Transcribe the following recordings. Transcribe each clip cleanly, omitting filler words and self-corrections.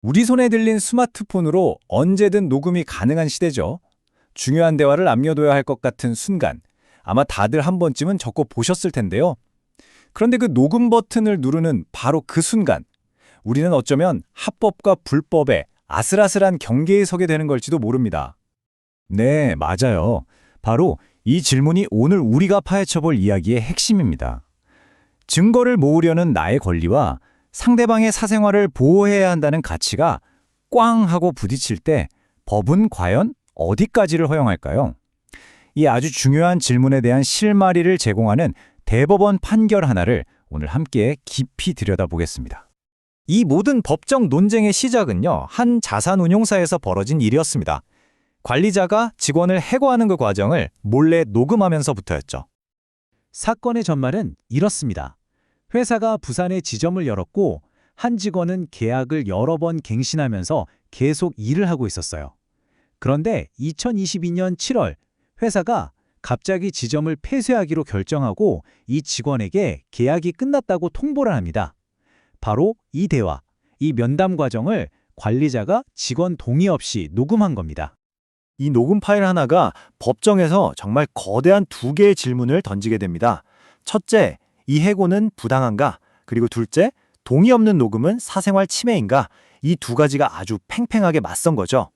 우리 손에 들린 스마트폰으로 언제든 녹음이 가능한 시대죠. 중요한 대화를 남겨둬야 할 것 같은 순간, 아마 다들 한 번쯤은 적고 보셨을 텐데요. 그런데 그 녹음 버튼을 누르는 바로 그 순간, 우리는 어쩌면 합법과 불법의 아슬아슬한 경계에 서게 되는 걸지도 모릅니다. 네, 맞아요. 바로 이 질문이 오늘 우리가 파헤쳐볼 이야기의 핵심입니다. 증거를 모으려는 나의 권리와 상대방의 사생활을 보호해야 한다는 가치가 꽝 하고 부딪힐 때 법은 과연 어디까지를 허용할까요? 이 아주 중요한 질문에 대한 실마리를 제공하는 대법원 판결 하나를 오늘 함께 깊이 들여다보겠습니다. 이 모든 법적 논쟁의 시작은요, 한 자산운용사에서 벌어진 일이었습니다. 관리자가 직원을 해고하는 그 과정을 몰래 녹음하면서부터였죠. 사건의 전말은 이렇습니다. 회사가 부산에 지점을 열었고 한 직원은 계약을 여러 번 갱신하면서 계속 일을 하고 있었어요. 그런데 2022년 7월 회사가 갑자기 지점을 폐쇄하기로 결정하고 이 직원에게 계약이 끝났다고 통보를 합니다. 바로 이 대화, 이 면담 과정을 관리자가 직원 동의 없이 녹음한 겁니다. 이 녹음 파일 하나가 법정에서 정말 거대한 두 개의 질문을 던지게 됩니다. 첫째, 이 해고는 부당한가? 그리고 둘째, 동의 없는 녹음은 사생활 침해인가? 이 두 가지가 아주 팽팽하게 맞선 거죠.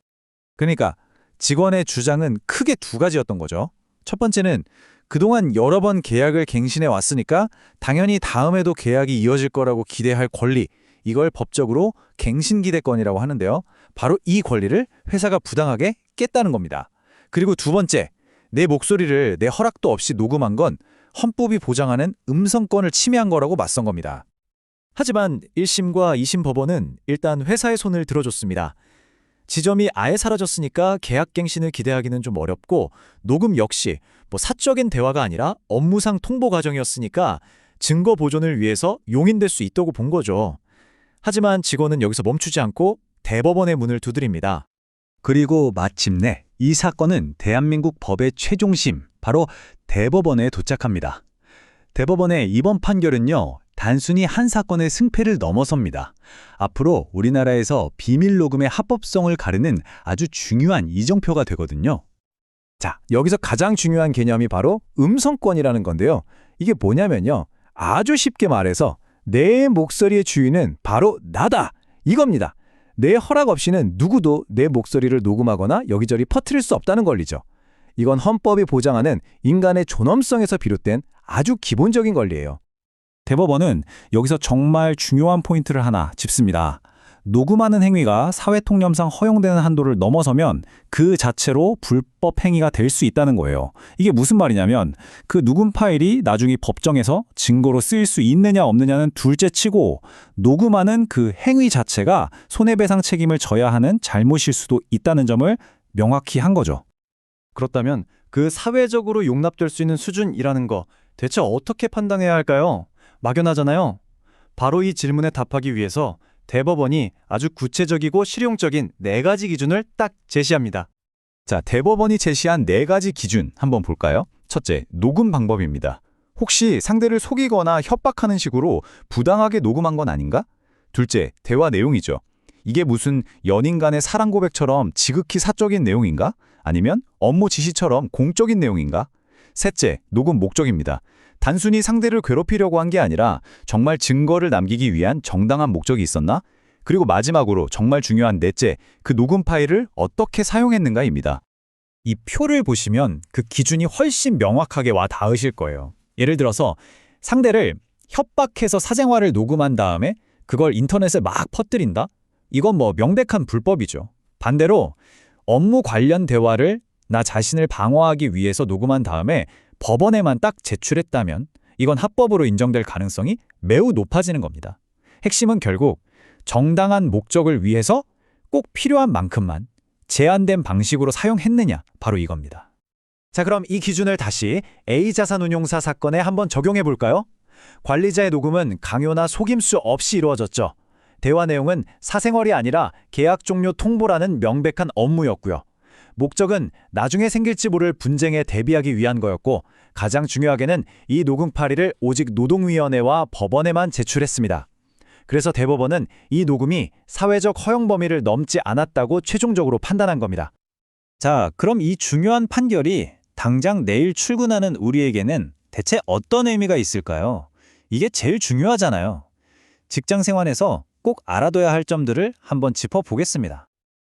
그러니까 직원의 주장은 크게 두 가지였던 거죠. 첫 번째는 그동안 여러 번 계약을 갱신해 왔으니까 당연히 다음에도 계약이 이어질 거라고 기대할 권리, 이걸 법적으로 갱신기대권이라고 하는데요. 바로 이 권리를 회사가 부당하게 깼다는 겁니다. 그리고 두 번째, 내 목소리를 내 허락도 없이 녹음한 건 헌법이 보장하는 음성권을 침해한 거라고 맞선 겁니다. 하지만 1심과 2심 법원은 일단 회사의 손을 들어줬습니다. 지점이 아예 사라졌으니까 계약갱신을 기대하기는 좀 어렵고 녹음 역시 사적인 대화가 아니라 업무상 통보 과정이었으니까 증거 보존을 위해서 용인될 수 있다고 본 거죠. 하지만 직원은 여기서 멈추지 않고 대법원의 문을 두드립니다. 그리고 마침내 이 사건은 대한민국 법의 최종심, 바로 대법원에 도착합니다. 대법원의 이번 판결은요, 단순히 한 사건의 승패를 넘어섭니다. 앞으로 우리나라에서 비밀 녹음의 합법성을 가르는 아주 중요한 이정표가 되거든요. 자, 여기서 가장 중요한 개념이 바로 음성권이라는 건데요. 이게 뭐냐면요, 아주 쉽게 말해서 내 목소리의 주인은 바로 나다, 이겁니다. 내 허락 없이는 누구도 내 목소리를 녹음하거나 여기저기 퍼뜨릴 수 없다는 권리죠. 이건 헌법이 보장하는 인간의 존엄성에서 비롯된 아주 기본적인 권리예요. 대법원은 여기서 정말 중요한 포인트를 하나 짚습니다. 녹음하는 행위가 사회통념상 허용되는 한도를 넘어서면 그 자체로 불법 행위가 될 수 있다는 거예요. 이게 무슨 말이냐면 그 녹음 파일이 나중에 법정에서 증거로 쓰일 수 있느냐 없느냐는 둘째치고 녹음하는 그 행위 자체가 손해배상 책임을 져야 하는 잘못일 수도 있다는 점을 명확히 한 거죠. 그렇다면 그 사회적으로 용납될 수 있는 수준이라는 거 대체 어떻게 판단해야 할까요? 막연하잖아요. 바로 이 질문에 답하기 위해서 대법원이 아주 구체적이고 실용적인 4가지 기준을 딱 제시합니다. 자, 대법원이 제시한 4가지 기준 한번 볼까요? 첫째, 녹음 방법입니다. 혹시 상대를 속이거나 협박하는 식으로 부당하게 녹음한 건 아닌가? 둘째, 대화 내용이죠. 이게 무슨 연인 간의 사랑 고백처럼 지극히 사적인 내용인가? 아니면 업무 지시처럼 공적인 내용인가? 셋째, 녹음 목적입니다. 단순히 상대를 괴롭히려고 한 게 아니라 정말 증거를 남기기 위한 정당한 목적이 있었나? 그리고 마지막으로 정말 중요한 넷째, 그 녹음 파일을 어떻게 사용했는가입니다. 이 표를 보시면 그 기준이 훨씬 명확하게 와 닿으실 거예요. 예를 들어서 상대를 협박해서 사생활을 녹음한 다음에 그걸 인터넷에 막 퍼뜨린다? 이건 명백한 불법이죠. 반대로 업무 관련 대화를 나 자신을 방어하기 위해서 녹음한 다음에 법원에만 딱 제출했다면 이건 합법으로 인정될 가능성이 매우 높아지는 겁니다. 핵심은 결국 정당한 목적을 위해서 꼭 필요한 만큼만 제한된 방식으로 사용했느냐, 바로 이겁니다. 자, 그럼 이 기준을 다시 A자산운용사 사건에 한번 적용해 볼까요? 관리자의 녹음은 강요나 속임수 없이 이루어졌죠. 대화 내용은 사생활이 아니라 계약 종료 통보라는 명백한 업무였고요. 목적은 나중에 생길지 모를 분쟁에 대비하기 위한 거였고, 가장 중요하게는 이 녹음 파일을 오직 노동위원회와 법원에만 제출했습니다. 그래서 대법원은 이 녹음이 사회적 허용 범위를 넘지 않았다고 최종적으로 판단한 겁니다. 자, 그럼 이 중요한 판결이 당장 내일 출근하는 우리에게는 대체 어떤 의미가 있을까요? 이게 제일 중요하잖아요. 직장 생활에서 꼭 알아둬야 할 점들을 한번 짚어보겠습니다.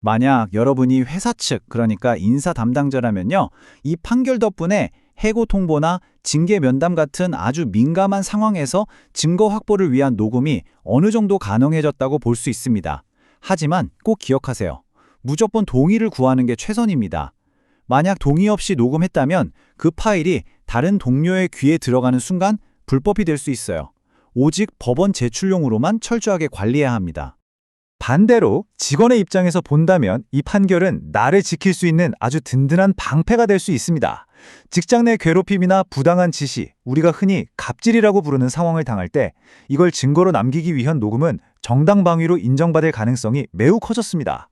만약 여러분이 회사 측, 그러니까 인사 담당자라면요, 이 판결 덕분에 해고 통보나 징계 면담 같은 아주 민감한 상황에서 증거 확보를 위한 녹음이 어느 정도 가능해졌다고 볼 수 있습니다. 하지만 꼭 기억하세요. 무조건 동의를 구하는 게 최선입니다. 만약 동의 없이 녹음했다면 그 파일이 다른 동료의 귀에 들어가는 순간 불법이 될 수 있어요. 오직 법원 제출용으로만 철저하게 관리해야 합니다. 반대로 직원의 입장에서 본다면 이 판결은 나를 지킬 수 있는 아주 든든한 방패가 될 수 있습니다. 직장 내 괴롭힘이나 부당한 지시, 우리가 흔히 갑질이라고 부르는 상황을 당할 때 이걸 증거로 남기기 위한 녹음은 정당방위로 인정받을 가능성이 매우 커졌습니다.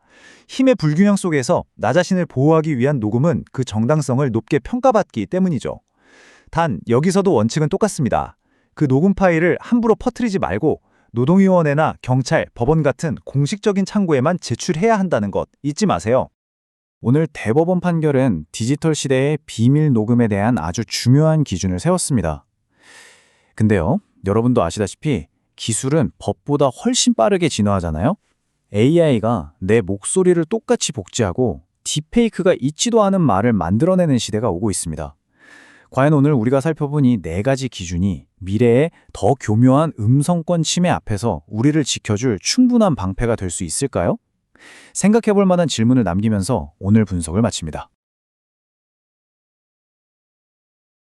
힘의 불균형 속에서 나 자신을 보호하기 위한 녹음은 그 정당성을 높게 평가받기 때문이죠. 단 여기서도 원칙은 똑같습니다. 그 녹음 파일을 함부로 퍼뜨리지 말고 노동위원회나 경찰, 법원 같은 공식적인 창구에만 제출해야 한다는 것 잊지 마세요. 오늘 대법원 판결은 디지털 시대의 비밀 녹음에 대한 아주 중요한 기준을 세웠습니다. 근데요, 여러분도 아시다시피 기술은 법보다 훨씬 빠르게 진화하잖아요? AI가 내 목소리를 똑같이 복제하고 딥페이크가 있지도 않은 말을 만들어내는 시대가 오고 있습니다. 과연 오늘 우리가 살펴본 이 4가지 기준이 미래의 더 교묘한 음성권 침해 앞에서 우리를 지켜줄 충분한 방패가 될 수 있을까요? 생각해볼 만한 질문을 남기면서 오늘 분석을 마칩니다.